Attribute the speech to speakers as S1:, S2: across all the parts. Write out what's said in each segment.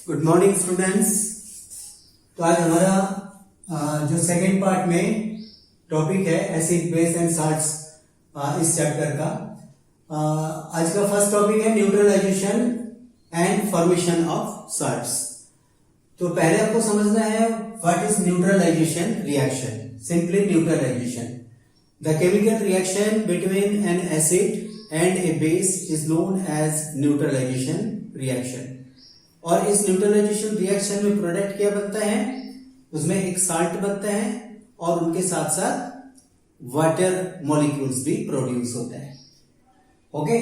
S1: Good morning students. तो आज हमारा जो सेकेंड पार्ट में टॉपिक है एसिड बेस एंड साल्ट्स इस चैप्टर का आज का फर्स्ट टॉपिक है neutralisation and formation of salts. तो पहले आपको समझना है what is neutralisation reaction. Simply neutralisation, the chemical reaction between an acid and a base is known as neutralisation reaction. और इस न्यूट्रलाइजेशन रिएक्शन में प्रोडक्ट क्या बनता है, उसमें एक साल्ट बनता है और उनके साथ साथ वाटर मॉलिक्यूल्स भी प्रोड्यूस होता है। ओके,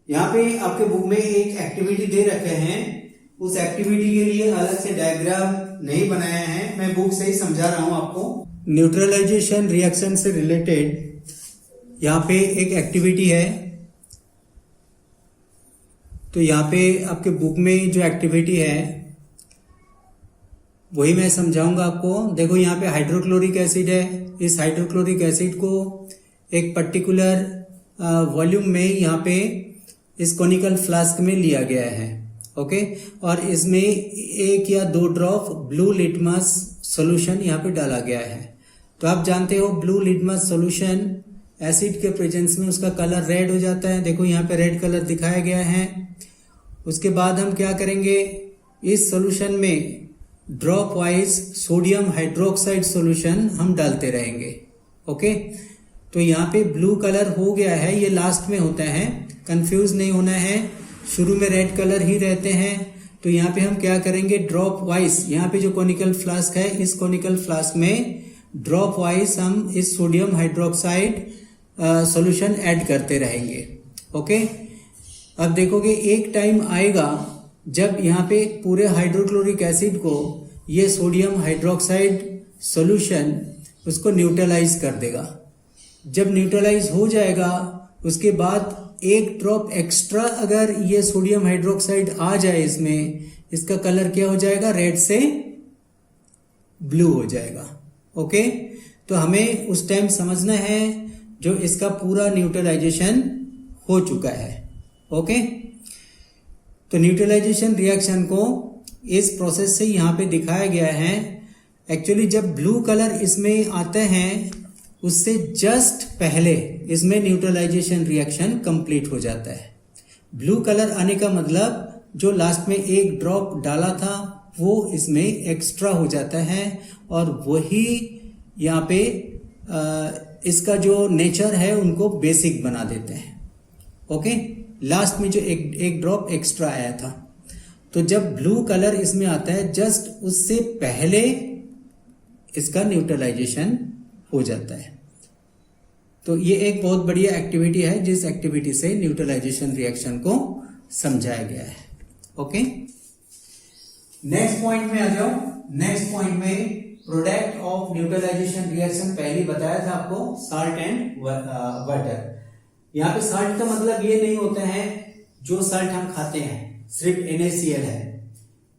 S1: यहां पे आपके बुक में एक एक्टिविटी दे रखे हैं, उस एक्टिविटी के लिए अलग से डायग्राम नहीं बनाया है, मैं बुक से ही समझा रहा हूं आपको। न्यूट्रलाइजेशन रिएक्शन से रिलेटेड यहां पे एक एक्टिविटी है, तो यहाँ पे आपके बुक में जो एक्टिविटी है वही मैं समझाऊंगा आपको। देखो यहाँ पे हाइड्रोक्लोरिक एसिड है, इस हाइड्रोक्लोरिक एसिड को एक पर्टिकुलर वॉल्यूम में यहाँ पे इस कोनिकल फ्लास्क में लिया गया है। ओके, और इसमें 1 या 2 ड्रॉप ब्लू लिटमस सॉल्यूशन यहाँ पे डाला गया है। तो आप जानते हो ब्लू लिटमस सॉल्यूशन एसिड के प्रेजेंस में उसका कलर रेड हो जाता है। देखो यहाँ पे रेड कलर दिखाया गया है। उसके बाद हम क्या करेंगे, इस सॉल्यूशन में drop wise sodium hydroxide solution हम डालते रहेंगे। ओके, तो यहाँ पे ब्लू कलर हो गया है, ये लास्ट में होता है, कंफ्यूज नहीं होना है, शुरू में रेड कलर ही रहते हैं। तो यहाँ पे हम क्या करेंगे, ड्रॉप वाइज, यहाँ पे जो कोनिकल फ्लास्क है, इस कोनिकल फ्लास्क में ड्रॉप वाइज हम इस सोडियम हाइड्रोक्साइड सॉल्यूशन ऐड करते रहेंगे। ओके, अब देखोगे एक टाइम आएगा जब यहाँ पे पूरे हाइड्रोक्लोरिक एसिड को ये सोडियम हाइड्रोक्साइड सॉल्यूशन उसको न्यूट्रलाइज कर देगा। जब न्यूट्रलाइज हो जाएगा उसके बाद 1 ड्रॉप एक्स्ट्रा अगर ये सोडियम हाइड्रोक्साइड आ जाए इसमें, इसका कलर क्या हो जाएगा, रेड से ब्लू हो जाएगा। ओके, तो हमें उस टाइम समझना है जो इसका पूरा न्यूट्रलाइजेशन हो चुका है। ओके, तो न्यूट्रलाइजेशन रिएक्शन को इस प्रोसेस से यहाँ पे दिखाया गया है। एक्चुअली जब ब्लू कलर इसमें आते हैं उससे जस्ट पहले इसमें न्यूट्रलाइजेशन रिएक्शन कंप्लीट हो जाता है। ब्लू कलर आने का मतलब जो लास्ट में 1 ड्रॉप डाला था वो इसमें एक्स्ट्रा हो जाता है और वही यहाँ पे इसका जो नेचर है उनको बेसिक बना देते हैं। ओके, लास्ट में जो एक ड्रॉप एक्स्ट्रा आया था, तो जब ब्लू कलर इसमें आता है जस्ट उससे पहले इसका न्यूट्रलाइजेशन हो जाता है। तो ये एक बहुत बढ़िया एक्टिविटी है जिस एक्टिविटी से न्यूट्रलाइजेशन रिएक्शन को समझाया गया है। ओके, नेक्स्ट पॉइंट में आ जाओ। नेक्स्ट पॉइंट में प्रोडक्ट ऑफ न्यूट्रलाइजेशन रिएक्शन पहले बताया था आपको, साल्ट एंड वाटर। यहाँ पे साल्ट का मतलब ये नहीं होता है जो साल्ट हम खाते हैं सिर्फ NaCl है,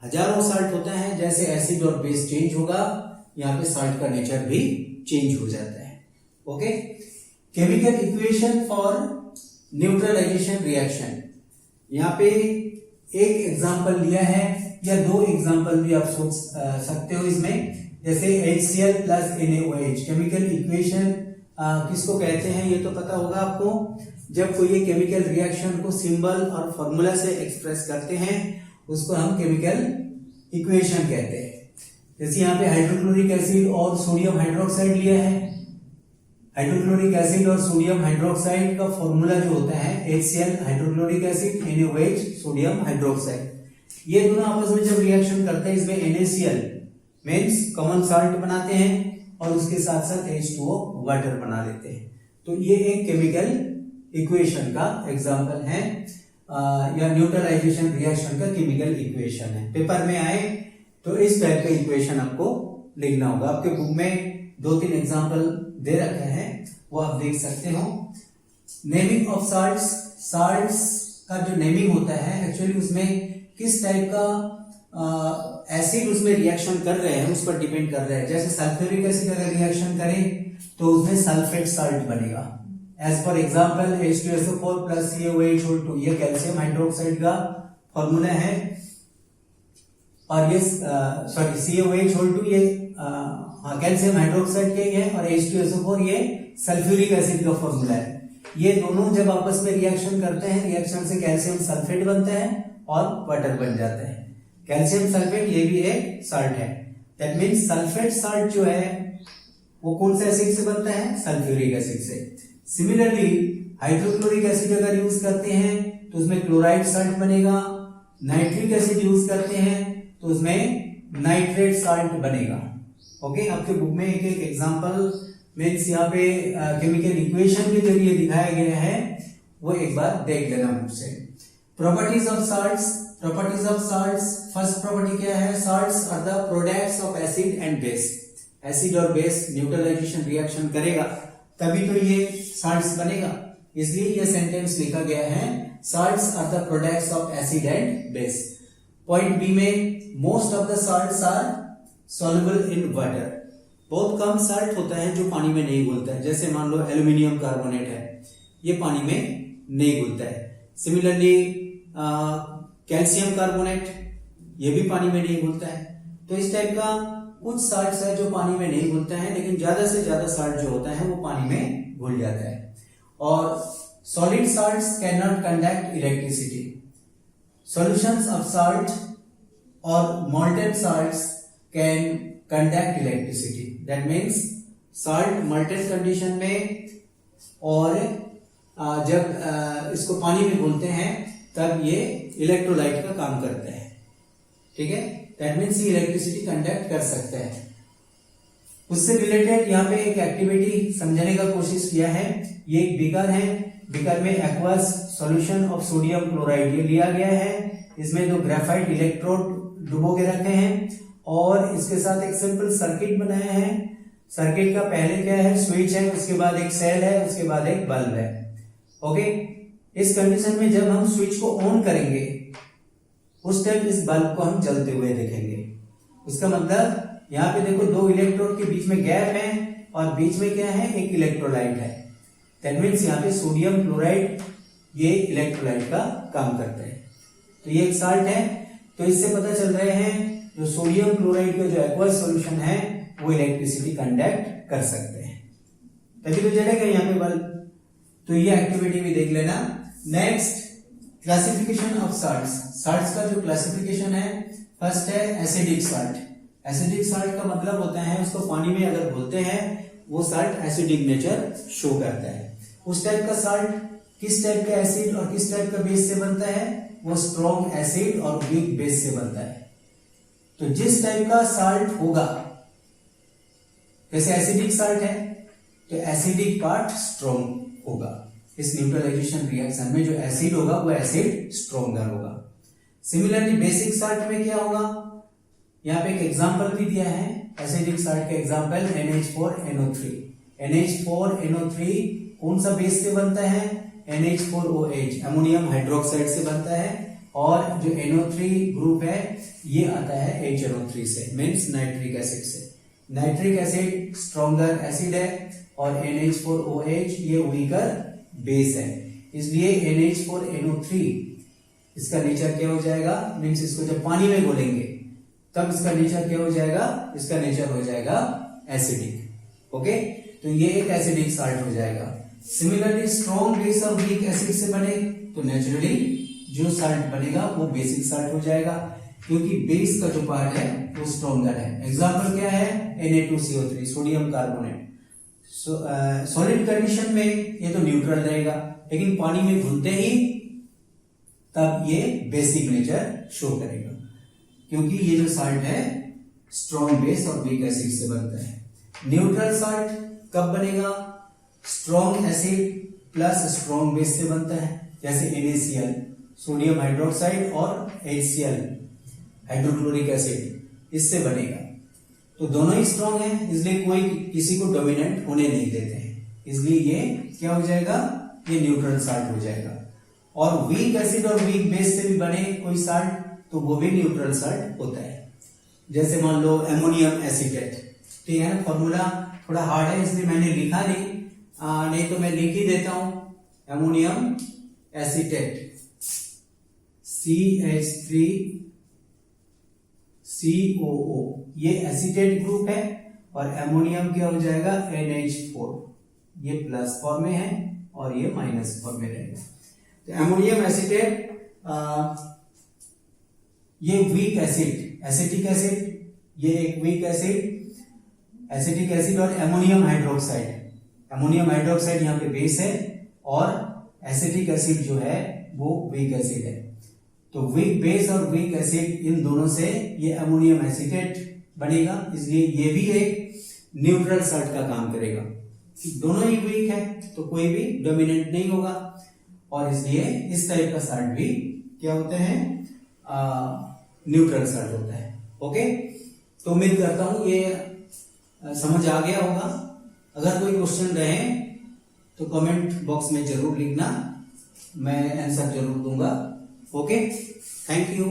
S1: हजारों साल्ट होता है। जैसे एसिड और बेस चेंज होगा, यहाँ पे साल्ट का नेचर भी चेंज हो जाता है। Okay, chemical equation for neutralisation reaction, यहाँ पे एक एग्जांपल लिया है या 2 एग्जांपल भी आप सोच सकते हो इसमें। जैसे HCl plus NaOH chemical equation किसको कहते हैं ये तो पता होगा आपको। जब कोई ये केमिकल रिएक्शन को सिंबल और फॉर्मूला से एक्सप्रेस करते हैं उसको हम केमिकल इक्वेशन कहते हैं। जैसे यहाँ पे हाइड्रोक्लोरिक एसिड और सोडियम हाइड्रोक्साइड लिया है। हाइड्रोक्लोरिक एसिड और सोडियम हाइड्रोक्साइड का फॉर्मूला जो होता है HCl hydrochloric acid, NaOH sodium hydroxide. ये दोनों आपस में जब रिएक्शन करते हैं इसमें NaCl मीन्स कॉमन साल्ट बनाते हैं और उसके साथ साथ H2O वाटर बना लेते हैं। तो ये एक केमिकल इक्वेशन का एग्जांपल है या न्यूट्रलाइजेशन रिएक्शन का केमिकल इक्वेशन है। पेपर में आए तो इस टाइप का इक्वेशन आपको लिखना होगा। आपके बुक में 2-3 एग्जांपल दे रखे हैं, वो आप देख सकते हो। नेमिंग ऑफ साल्ट्स, साल्ट्स का जो नेमिंग होता है एक्चुअली उसमें किस टाइप का एसिड उसमें रिएक्शन कर रहे हैं उस पर डिपेंड कर रहा है। जैसे सल्फ्यूरिक एसिड अगर रिएक्शन करें तो उसमें सल्फेट साल्ट बनेगा। As per example H2SO4 plus CaOH, ये कैल्शियम हाइड्रोक्साइड का फॉर्मूला है। और ये सॉरी CaOH ये कैल्शियम हाइड्रोक्साइड के है, और H2SO4 ये सल्फ्यूरिक एसिड का फॉर्मूला है। ये दोनों जब आपस में रिएक्शन करते हैं, रिएक्शन से कैल्शियम सल्फेट बनता है और वाटर बन जाता है। कैल्शियम सल्फेट ये भी एक साल्ट है। दैट मीन्स सल्फेट साल्ट जो है वो कौन से एसिड से बनता है? सल्फ्यूरिक एसिड से। सिमिलरली हाइड्रोक्लोरिक एसिड अगर यूज करते हैं तो उसमें क्लोराइड साल्ट बनेगा। नाइट्रिक एसिड यूज करते हैं तो उसमें नाइट्रेट साल्ट बनेगा। ओके, आपके बुक में एक एक एग्जांपल मीन्स यहाँ पे केमिकल इक्वेशन के जरिए दिखाया गया है, वो एक बार देख लेना बुक से। Properties of salts. Properties of salts, first property क्या है? Salts are the products of acid and base. Acid और बेस न्यूट्रलाइजेशन रिएक्शन करेगा तभी तो ये साल्ट्स बनेगा, इसलिए ये सेंटेंस लिखा गया है salts are the products of acid and base. Point B में most of the salts are soluble in water. बहुत कम साल्ट होता है जो पानी में नहीं घुलता है, जैसे मान लो एल्यूमिनियम कार्बोनेट है, ये पानी में नहीं घुलता है। सिमिलरली कैल्शियम कार्बोनेट, ये भी पानी में नहीं घुलता है। तो इस टाइप का कुछ साल्ट्स है जो पानी में नहीं घुलता है, लेकिन ज्यादा से ज्यादा साल्ट जो होता है वो पानी में घुल जाता है। और solid salts can not conduct electricity. Solutions of salt और molten salts can conduct electricity. That means salt molten condition में और जब इसको पानी में घुलते हैं तब ये इलेक्ट्रोलाइट का काम करते हैं। ठीक है, दैट मीन्स ये इलेक्ट्रिसिटी कंडक्ट कर सकते हैं। उससे रिलेटेड यहाँ पे एक एक्टिविटी समझने का कोशिश किया है। ये एक बीकर है, बीकर में aqueous solution of sodium chloride ये लिया गया है। इसमें दो ग्रेफाइट इलेक्ट्रोड डुबो के रखे हैं और इसके साथ एक सिंपल सर्किट बनाया है। सर्किट का पहले क्या है? स्विच है, उसके बाद एक सेल है, उसके बाद एक बल्ब है। ओके, इस कंडीशन में जब हम स्विच को ऑन करेंगे उस टाइम इस बल्ब को हम जलते हुए देखेंगे। इसका मतलब यहाँ पे देखो दो इलेक्ट्रोड के बीच में गैप है और बीच में क्या है? एक इलेक्ट्रोलाइट है। दैट मीन्स यहाँ पे सोडियम क्लोराइड ये इलेक्ट्रोलाइट का काम करता है। तो ये एक साल्ट है। तो इससे पता चल रहे हैं जो सोडियम क्लोराइड का जो एक्वस सॉल्यूशन है वो इलेक्ट्रिसिटी कंडक्ट कर सकते हैं, तभी तो जलेगा यहाँ पे बल्ब। तो ये एक्टिविटी भी देख लेना। Next, classification of salts. Salts का जो क्लासिफिकेशन है, फर्स्ट है एसिडिक साल्ट। एसिडिक साल्ट का मतलब होता है उसको पानी में अगर घोलते हैं वो साल्ट एसिडिक नेचर शो करता है। उस टाइप का साल्ट किस टाइप का एसिड और किस टाइप का बेस से बनता है? वो स्ट्रॉन्ग एसिड और वीक बेस से बनता है। तो जिस टाइप का साल्ट होगा, जैसे एसिडिक साल्ट है तो एसिडिक पार्ट स्ट्रॉन्ग होगा। इस न्यूट्रलाइजेशन रिएक्शन में जो एसिड होगा वो एसिड स्ट्रॉन्गर होगा। सिमिलरली बेसिक साल्ट में क्या होगा? यहाँ पे एक एग्जांपल भी दिया है एसिडिक साल्ट का एग्जांपल NH4NO3। NH4NO3 कौन सा बेस से बनता है? NH4OH अमोनियम हाइड्रोक्साइड से बनता है। और जो NO3 ग्रुप है ये आता है HNO3 से, मीन्स नाइट्रिक एसिड से। नाइट्रिक एसिड स्ट्रॉन्गर एसिड है और NH4OH ये वीकर बेस है, इसलिए NH4NO3 इसका नेचर क्या हो जाएगा? मीन्स इसको जब पानी में घोलेंगे तब इसका नेचर क्या हो जाएगा? इसका नेचर हो जाएगा एसिडिक। ओके, तो ये एक एसिडिक साल्ट हो जाएगा। सिमिलरली स्ट्रॉन्ग बेस और वीक एसिड से बने तो नेचुरली जो साल्ट बनेगा वो बेसिक साल्ट हो जाएगा, क्योंकि बेस का जो पार्ट है वो स्ट्रॉन्गर है। एग्जांपल क्या है? Na2CO3 sodium carbonate. Solid condition में ये तो न्यूट्रल रहेगा, लेकिन पानी में घुलते ही तब ये बेसिक नेचर शो करेगा, क्योंकि ये जो साल्ट है स्ट्रॉन्ग बेस और वीक एसिड से बनता है। न्यूट्रल साल्ट कब बनेगा? Strong acid plus strong base से बनता है, जैसे NaCl सोडियम हाइड्रोक्साइड और HCl हाइड्रोक्लोरिक एसिड, इससे बनेगा। तो दोनों ही स्ट्रॉन्ग है, इसलिए कोई किसी को डोमिनेंट होने नहीं देते हैं, इसलिए ये क्या हो जाएगा? ये न्यूट्रल साल्ट हो जाएगा। और वीक एसिड और वीक बेस से भी बने कोई साल्ट तो वो भी न्यूट्रल साल्ट होता है। जैसे मान लो एमोनियम एसीटेट, ठीक है ना? फॉर्मूला थोड़ा हार्ड है इसलिए मैंने लिखा नहीं तो मैं लिख ही देता हूं। एमोनियम एसीटेट CH3 COO, ये एसीटेट ग्रुप है और एमोनियम क्या हो जाएगा NH4, ये प्लस फॉर्म में है और ये माइनस फॉर्म में रहेगा। तो एमोनियम एसीटेट ये वीक एसिड, एसिटिक एसिड, ये एक वीक एसिड, एसिटिक एसिड और एमोनियम हाइड्रोक्साइड, एमोनियम हाइड्रोक्साइड यहाँ पे बेस है और एसिटिक एसिड जो है वो वीक एसिड है। तो वीक बेस और वीक एसिड इन दोनों से ये अमोनियम एसीटेट बनेगा, इसलिए ये भी एक न्यूट्रल सॉल्ट का काम करेगा। दोनों ही वीक है तो कोई भी डोमिनेंट नहीं होगा और इसलिए इस टाइप का सॉल्ट भी क्या होते हैं, न्यूट्रल सॉल्ट होता है। ओके, तो उम्मीद करता हूं ये समझ आ गया होगा। अगर कोई क्वेश्चन रहे तो कमेंट बॉक्स में जरूर लिखना, मैं आंसर जरूर दूंगा। Okay, thank you.